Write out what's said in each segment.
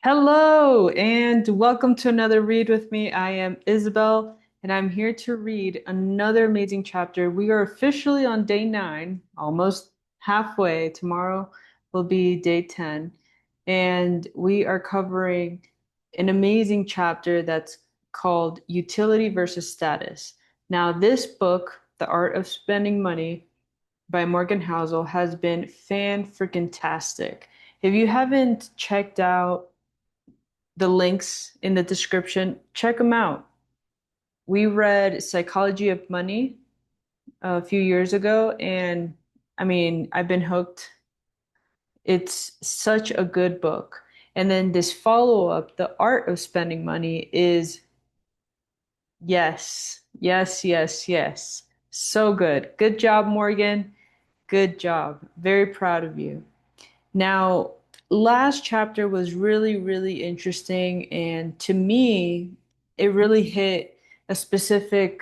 Hello, and welcome to another read with me. I am Isabel, and I'm here to read another amazing chapter. We are officially on day nine, almost halfway. Tomorrow will be day 10, and we are covering an amazing chapter that's called Utility versus Status. Now, this book, The Art of Spending Money by Morgan Housel, has been fan-freaking-tastic. If you haven't checked out the links in the description. Check them out. We read Psychology of Money a few years ago, and I mean, I've been hooked. It's such a good book. And then this follow-up, The Art of Spending Money, is yes, yes, yes, yes. So good. Good job, Morgan. Good job. Very proud of you. Now, last chapter was really, really interesting, and to me, it really hit a specific,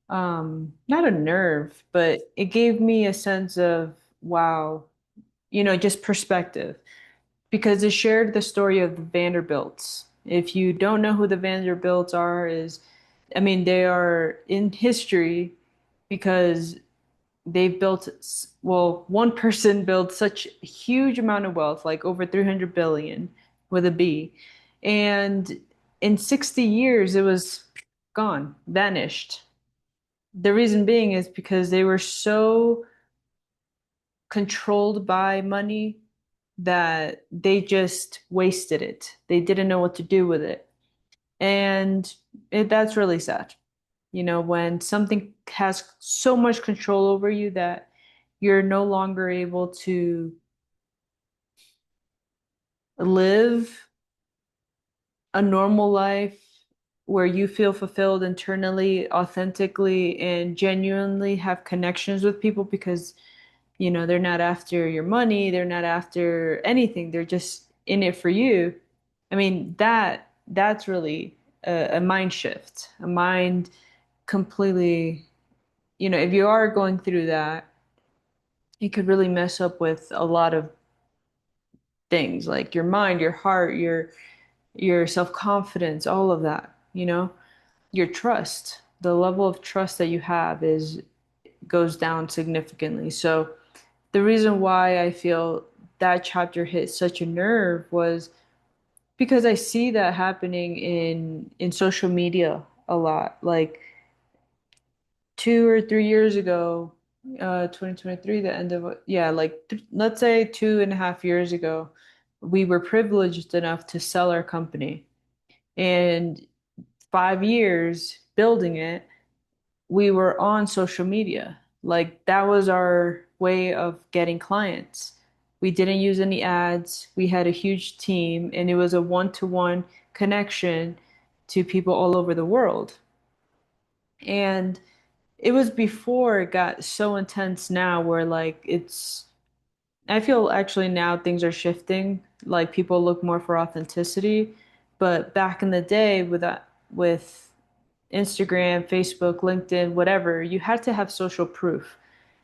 not a nerve, but it gave me a sense of, wow, just perspective, because it shared the story of the Vanderbilts. If you don't know who the Vanderbilts are, I mean, they are in history because they've built, well, one person built such a huge amount of wealth, like over 300 billion with a B. And in 60 years, it was gone, vanished. The reason being is because they were so controlled by money that they just wasted it. They didn't know what to do with it. And that's really sad. When something has so much control over you that you're no longer able to live a normal life where you feel fulfilled internally, authentically, and genuinely have connections with people because, they're not after your money, they're not after anything, they're just in it for you. I mean, that's really a mind shift, a mind completely, if you are going through that, it could really mess up with a lot of things like your mind, your heart, your self-confidence, all of that, your trust. The level of trust that you have is goes down significantly. So the reason why I feel that chapter hit such a nerve was because I see that happening in social media a lot. Like 2 or 3 years ago, 2023, the end of, yeah, like let's say 2.5 years ago, we were privileged enough to sell our company. And 5 years building it, we were on social media. Like that was our way of getting clients. We didn't use any ads. We had a huge team, and it was a one-to-one connection to people all over the world. And it was before it got so intense now where I feel actually now things are shifting. Like people look more for authenticity. But back in the day with Instagram, Facebook, LinkedIn, whatever, you had to have social proof.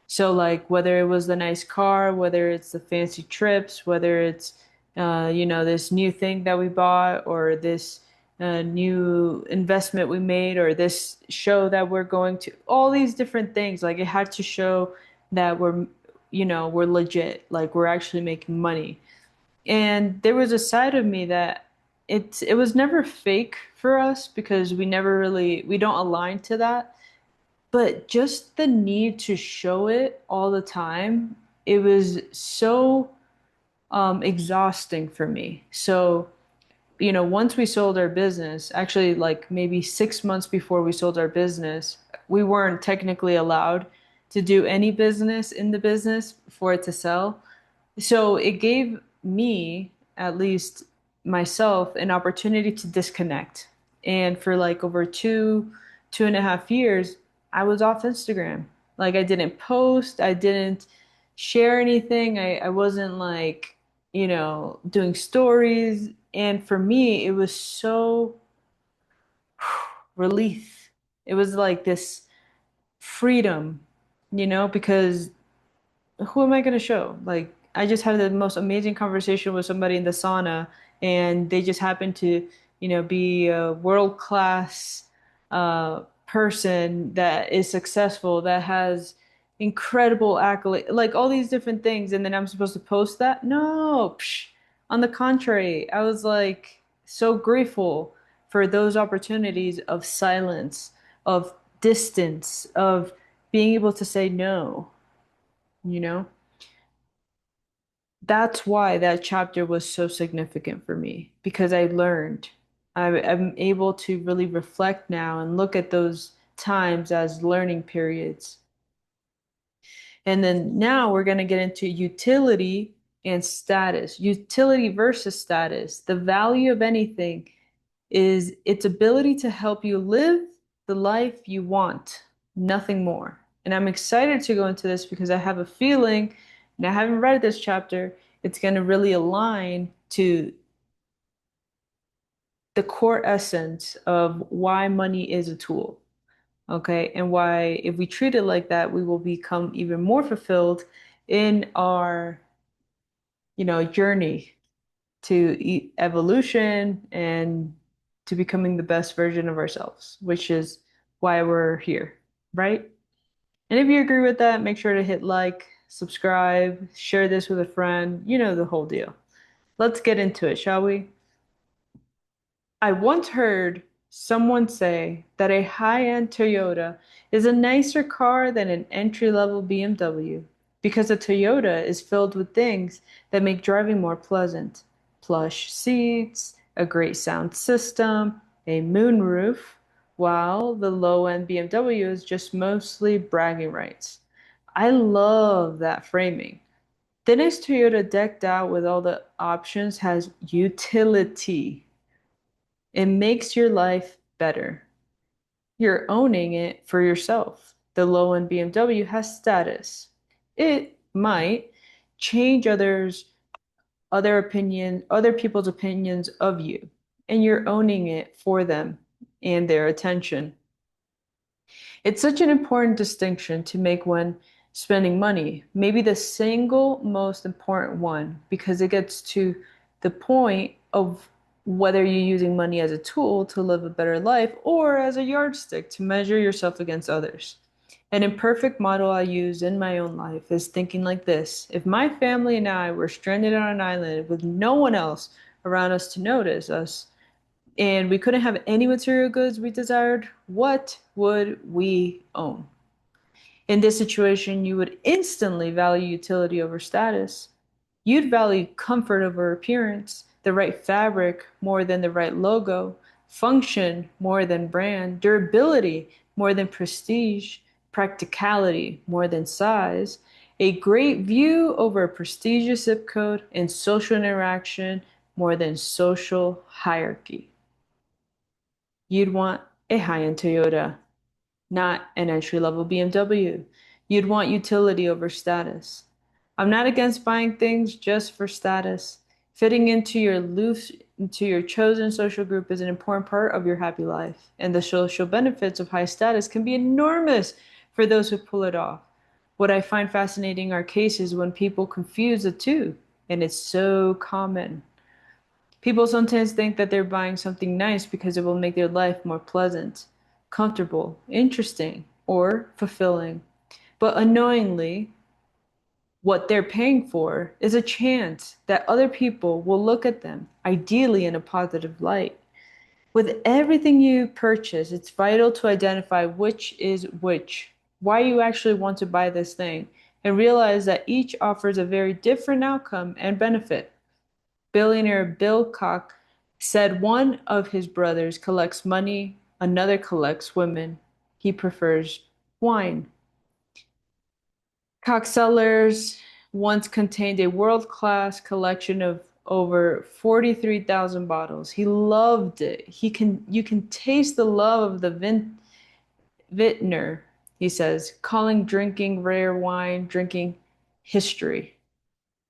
So like whether it was the nice car, whether it's the fancy trips, whether it's this new thing that we bought or this new investment we made or this show that we're going to, all these different things, like it had to show that we're legit, like we're actually making money. And there was a side of me that it was never fake for us because we don't align to that. But just the need to show it all the time, it was so exhausting for me. So, once we sold our business, actually like maybe 6 months before we sold our business, we weren't technically allowed to do any business in the business for it to sell. So it gave me, at least myself, an opportunity to disconnect. And for like over 2.5 years, I was off Instagram. Like I didn't post, I didn't share anything. I wasn't like, doing stories. And for me, it was so relief. It was like this freedom, because who am I going to show? Like, I just had the most amazing conversation with somebody in the sauna, and they just happen to, be a world-class person that is successful, that has incredible accolade, like all these different things, and then I'm supposed to post that? No, psh. On the contrary, I was like so grateful for those opportunities of silence, of distance, of being able to say no, you know? That's why that chapter was so significant for me because I learned. I'm able to really reflect now and look at those times as learning periods. And then now we're going to get into utility and status. Utility versus status. The value of anything is its ability to help you live the life you want, nothing more. And I'm excited to go into this because I have a feeling, and I haven't read this chapter, it's going to really align to the core essence of why money is a tool. Okay, and why, if we treat it like that, we will become even more fulfilled in our, journey to evolution and to becoming the best version of ourselves, which is why we're here, right? And if you agree with that, make sure to hit like, subscribe, share this with a friend, the whole deal. Let's get into it, shall we? I once heard someone say that a high-end Toyota is a nicer car than an entry-level BMW because a Toyota is filled with things that make driving more pleasant. Plush seats, a great sound system, a moonroof, while the low-end BMW is just mostly bragging rights. I love that framing. The next Toyota decked out with all the options has utility. It makes your life better. You're owning it for yourself. The low-end BMW has status. It might change other people's opinions of you, and you're owning it for them and their attention. It's such an important distinction to make when spending money, maybe the single most important one, because it gets to the point of whether you're using money as a tool to live a better life or as a yardstick to measure yourself against others. An imperfect model I use in my own life is thinking like this. If my family and I were stranded on an island with no one else around us to notice us, and we couldn't have any material goods we desired, what would we own? In this situation, you would instantly value utility over status. You'd value comfort over appearance, the right fabric more than the right logo, function more than brand, durability more than prestige, practicality more than size, a great view over a prestigious zip code, and social interaction more than social hierarchy. You'd want a high-end Toyota, not an entry-level BMW. You'd want utility over status. I'm not against buying things just for status. Fitting into your chosen social group is an important part of your happy life, and the social benefits of high status can be enormous for those who pull it off. What I find fascinating are cases when people confuse the two, and it's so common. People sometimes think that they're buying something nice because it will make their life more pleasant, comfortable, interesting, or fulfilling. But annoyingly, what they're paying for is a chance that other people will look at them, ideally in a positive light. With everything you purchase, it's vital to identify which is which, why you actually want to buy this thing, and realize that each offers a very different outcome and benefit. Billionaire Bill Koch said one of his brothers collects money, another collects women. He prefers wine. Koch cellars once contained a world-class collection of over 43,000 bottles. He loved it. You can taste the love of the vintner, he says, calling drinking rare wine drinking history.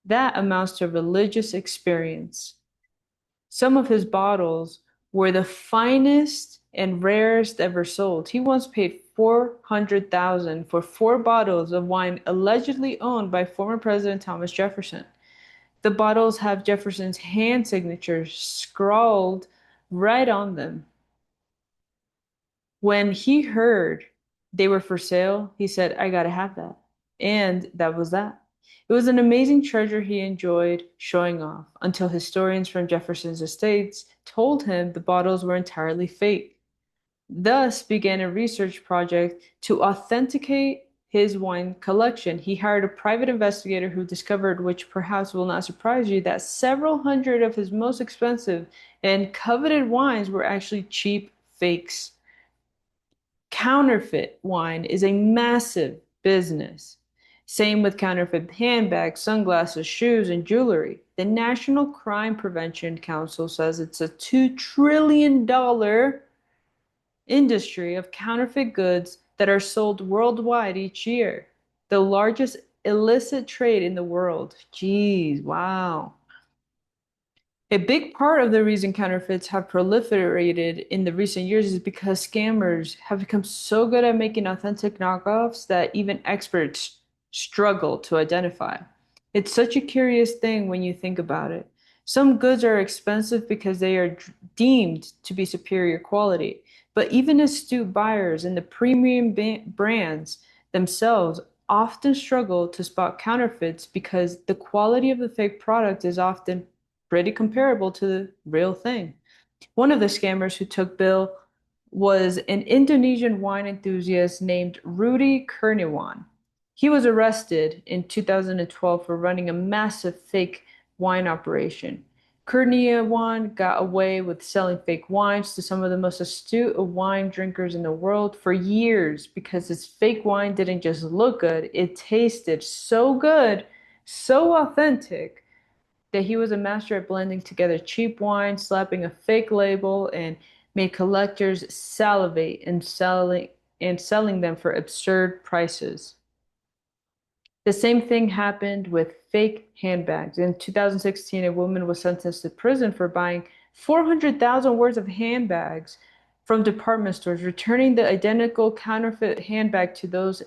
That amounts to a religious experience. Some of his bottles were the finest and rarest ever sold. He once paid 400,000 for four bottles of wine allegedly owned by former President Thomas Jefferson. The bottles have Jefferson's hand signature scrawled right on them. When he heard they were for sale, he said, I gotta have that. And that was that. It was an amazing treasure he enjoyed showing off until historians from Jefferson's estates told him the bottles were entirely fake. Thus began a research project to authenticate his wine collection. He hired a private investigator who discovered, which perhaps will not surprise you, that several hundred of his most expensive and coveted wines were actually cheap fakes. Counterfeit wine is a massive business. Same with counterfeit handbags, sunglasses, shoes, and jewelry. The National Crime Prevention Council says it's a $2 trillion industry of counterfeit goods that are sold worldwide each year. The largest illicit trade in the world. Jeez, wow. A big part of the reason counterfeits have proliferated in the recent years is because scammers have become so good at making authentic knockoffs that even experts struggle to identify. It's such a curious thing when you think about it. Some goods are expensive because they are deemed to be superior quality, but even astute buyers in the premium brands themselves often struggle to spot counterfeits because the quality of the fake product is often pretty comparable to the real thing. One of the scammers who took Bill was an Indonesian wine enthusiast named Rudy Kurniawan. He was arrested in 2012 for running a massive fake wine operation. Kurniawan got away with selling fake wines to some of the most astute of wine drinkers in the world for years because his fake wine didn't just look good, it tasted so good, so authentic that he was a master at blending together cheap wine, slapping a fake label, and made collectors salivate and selling them for absurd prices. The same thing happened with fake handbags. In 2016, a woman was sentenced to prison for buying 400,000 worth of handbags from department stores, returning the identical counterfeit handbag to those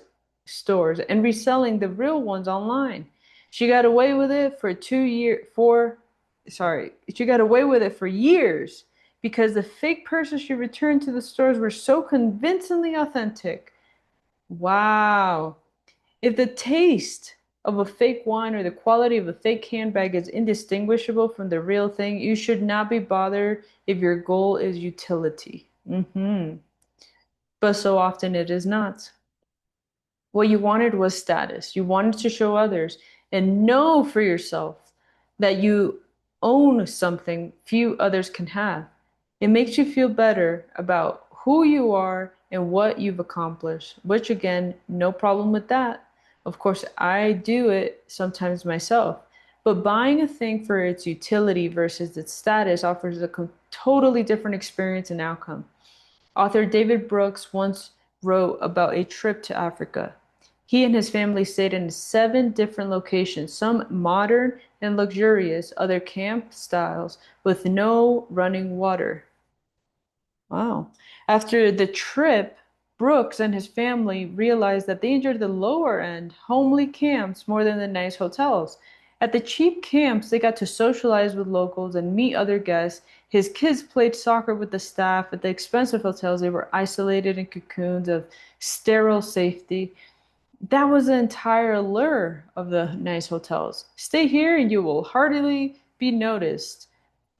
stores and reselling the real ones online. She got away with it for 2 year for sorry, she got away with it for years because the fake purses she returned to the stores were so convincingly authentic. Wow. If the taste of a fake wine or the quality of a fake handbag is indistinguishable from the real thing, you should not be bothered if your goal is utility. But so often it is not. What you wanted was status. You wanted to show others and know for yourself that you own something few others can have. It makes you feel better about who you are and what you've accomplished, which again, no problem with that. Of course, I do it sometimes myself. But buying a thing for its utility versus its status offers a totally different experience and outcome. Author David Brooks once wrote about a trip to Africa. He and his family stayed in 7 different locations, some modern and luxurious, other camp styles with no running water. Wow. After the trip, Brooks and his family realized that they enjoyed the lower end, homely camps more than the nice hotels. At the cheap camps, they got to socialize with locals and meet other guests. His kids played soccer with the staff. At the expensive hotels, they were isolated in cocoons of sterile safety. That was the entire allure of the nice hotels. Stay here and you will hardly be noticed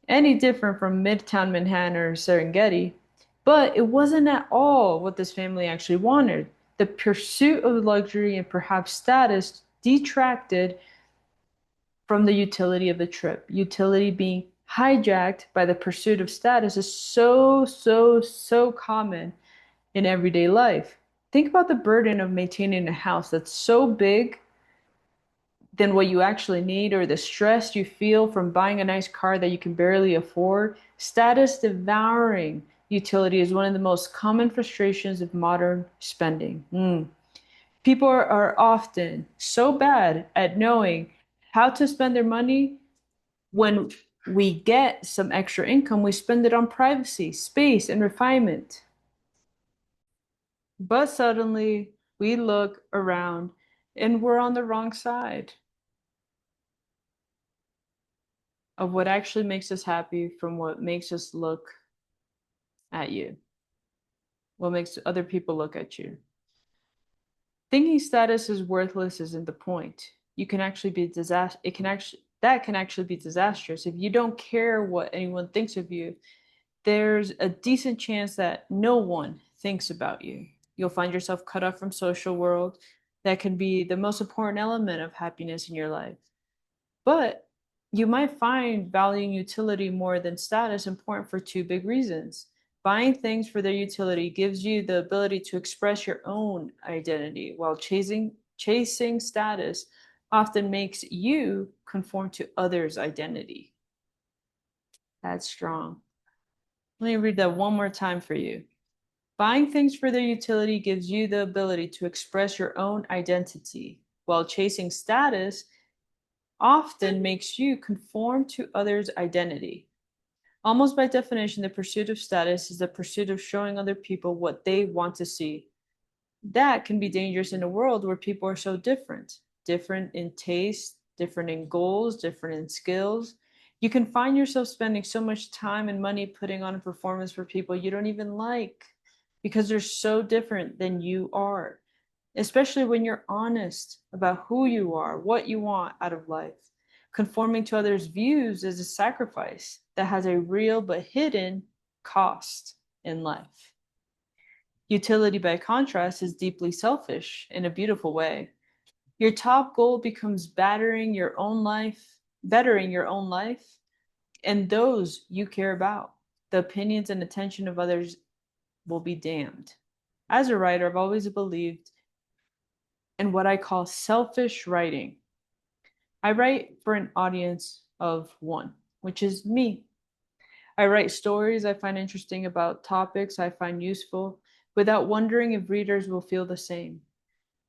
any different from Midtown Manhattan or Serengeti. But it wasn't at all what this family actually wanted. The pursuit of luxury and perhaps status detracted from the utility of the trip. Utility being hijacked by the pursuit of status is so common in everyday life. Think about the burden of maintaining a house that's so big than what you actually need, or the stress you feel from buying a nice car that you can barely afford. Status devouring utility is one of the most common frustrations of modern spending. People are often so bad at knowing how to spend their money. When we get some extra income, we spend it on privacy, space, and refinement. But suddenly we look around and we're on the wrong side. of what actually makes us happy from what makes us look at you, what makes other people look at you. Thinking status is worthless isn't the point. You can actually be disaster. It can actually that can actually be disastrous if you don't care what anyone thinks of you. There's a decent chance that no one thinks about you. You'll find yourself cut off from social world that can be the most important element of happiness in your life. But you might find valuing utility more than status important for two big reasons. Buying things for their utility gives you the ability to express your own identity, while chasing status often makes you conform to others' identity. That's strong. Let me read that one more time for you. Buying things for their utility gives you the ability to express your own identity, while chasing status often makes you conform to others' identity. Almost by definition, the pursuit of status is the pursuit of showing other people what they want to see. That can be dangerous in a world where people are so different, different in taste, different in goals, different in skills. You can find yourself spending so much time and money putting on a performance for people you don't even like because they're so different than you are, especially when you're honest about who you are, what you want out of life. Conforming to others' views is a sacrifice that has a real but hidden cost in life. Utility, by contrast, is deeply selfish in a beautiful way. Your top goal becomes bettering your own life and those you care about. The opinions and attention of others will be damned. As a writer, I've always believed in what I call selfish writing. I write for an audience of one, which is me. I write stories I find interesting about topics I find useful without wondering if readers will feel the same.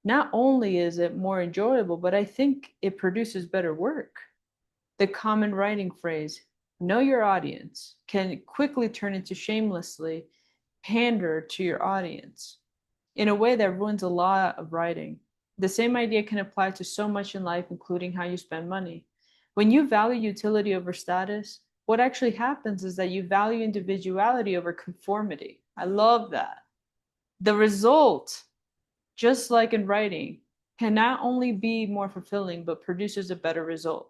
Not only is it more enjoyable, but I think it produces better work. The common writing phrase, know your audience, can quickly turn into shamelessly pander to your audience in a way that ruins a lot of writing. The same idea can apply to so much in life, including how you spend money. When you value utility over status, what actually happens is that you value individuality over conformity. I love that. The result, just like in writing, can not only be more fulfilling, but produces a better result.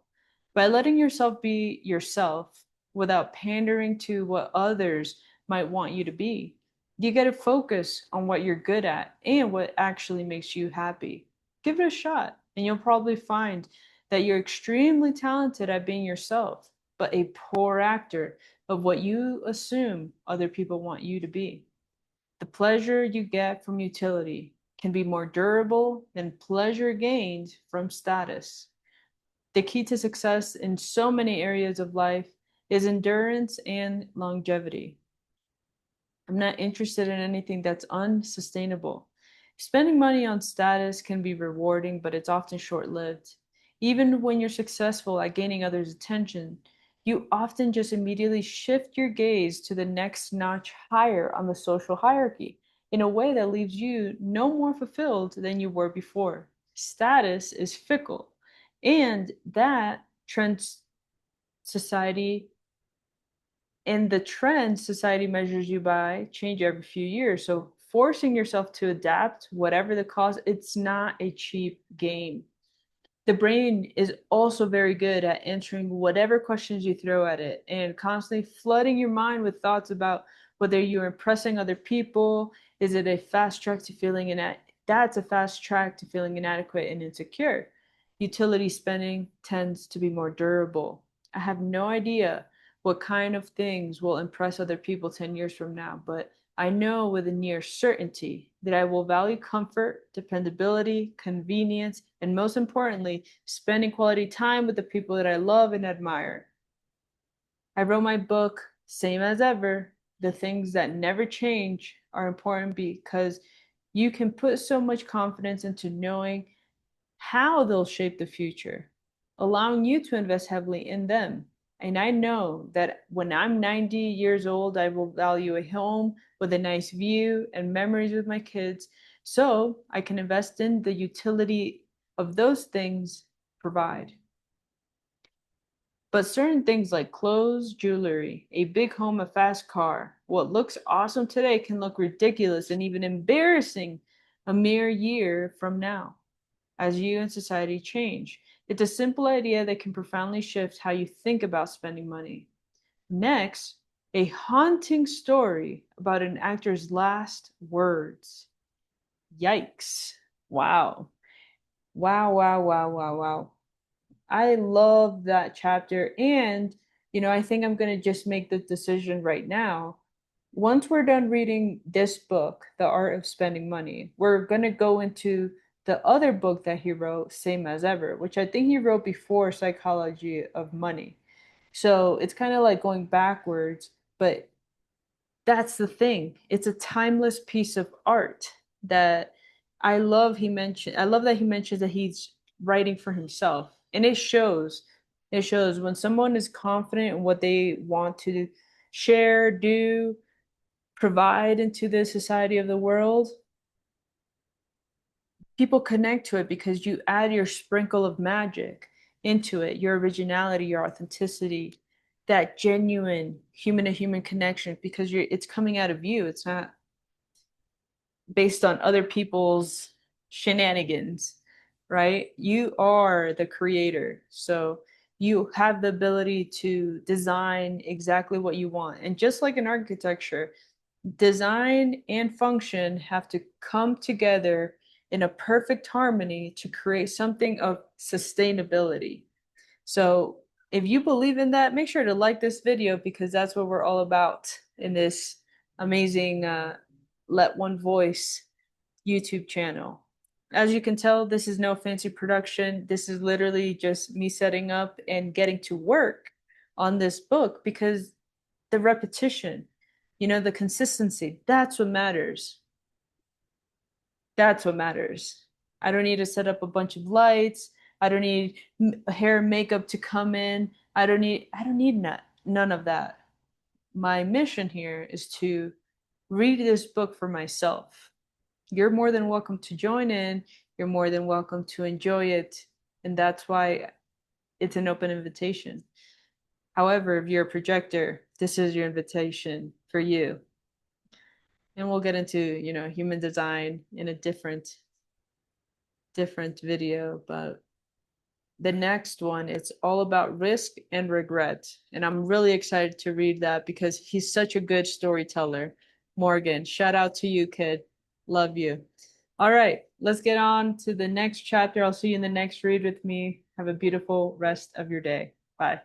By letting yourself be yourself without pandering to what others might want you to be, you get to focus on what you're good at and what actually makes you happy. Give it a shot, and you'll probably find that you're extremely talented at being yourself, but a poor actor of what you assume other people want you to be. The pleasure you get from utility can be more durable than pleasure gained from status. The key to success in so many areas of life is endurance and longevity. I'm not interested in anything that's unsustainable. Spending money on status can be rewarding, but it's often short lived. Even when you're successful at gaining others' attention, you often just immediately shift your gaze to the next notch higher on the social hierarchy in a way that leaves you no more fulfilled than you were before. Status is fickle, and that trends society and the trends society measures you by change every few years. So forcing yourself to adapt, whatever the cause, it's not a cheap game. The brain is also very good at answering whatever questions you throw at it and constantly flooding your mind with thoughts about whether you're impressing other people. Is it a fast track to feeling that's a fast track to feeling inadequate and insecure. Utility spending tends to be more durable. I have no idea what kind of things will impress other people 10 years from now, but I know with a near certainty that I will value comfort, dependability, convenience, and most importantly, spending quality time with the people that I love and admire. I wrote my book, same as ever. The things that never change are important because you can put so much confidence into knowing how they'll shape the future, allowing you to invest heavily in them. And I know that when I'm 90 years old, I will value a home with a nice view and memories with my kids, so I can invest in the utility of those things provide. But certain things like clothes, jewelry, a big home, a fast car, what looks awesome today can look ridiculous and even embarrassing a mere year from now as you and society change. It's a simple idea that can profoundly shift how you think about spending money. Next, a haunting story about an actor's last words. Yikes. Wow. Wow, wow, wow, wow, wow. I love that chapter. And, I think I'm going to just make the decision right now. Once we're done reading this book, The Art of Spending Money, we're going to go into the other book that he wrote, Same as Ever, which I think he wrote before Psychology of Money. So it's kind of like going backwards, but that's the thing. It's a timeless piece of art that I love that he mentions that he's writing for himself. And it shows. It shows when someone is confident in what they want to share, do, provide into the society of the world, people connect to it because you add your sprinkle of magic into it, your originality, your authenticity, that genuine human to human connection because it's coming out of you. It's not based on other people's shenanigans, right? You are the creator. So you have the ability to design exactly what you want. And just like in architecture, design and function have to come together in a perfect harmony to create something of sustainability. So if you believe in that, make sure to like this video because that's what we're all about in this amazing Let One Voice YouTube channel. As you can tell, this is no fancy production. This is literally just me setting up and getting to work on this book because the repetition, the consistency, that's what matters. That's what matters. I don't need to set up a bunch of lights. I don't need hair and makeup to come in. I don't need none of that. My mission here is to read this book for myself. You're more than welcome to join in. You're more than welcome to enjoy it. And that's why it's an open invitation. However, if you're a projector, this is your invitation for you. And we'll get into, human design in a different video, but the next one, it's all about risk and regret. And I'm really excited to read that because he's such a good storyteller. Morgan, shout out to you, kid. Love you. All right, let's get on to the next chapter. I'll see you in the next read with me. Have a beautiful rest of your day. Bye.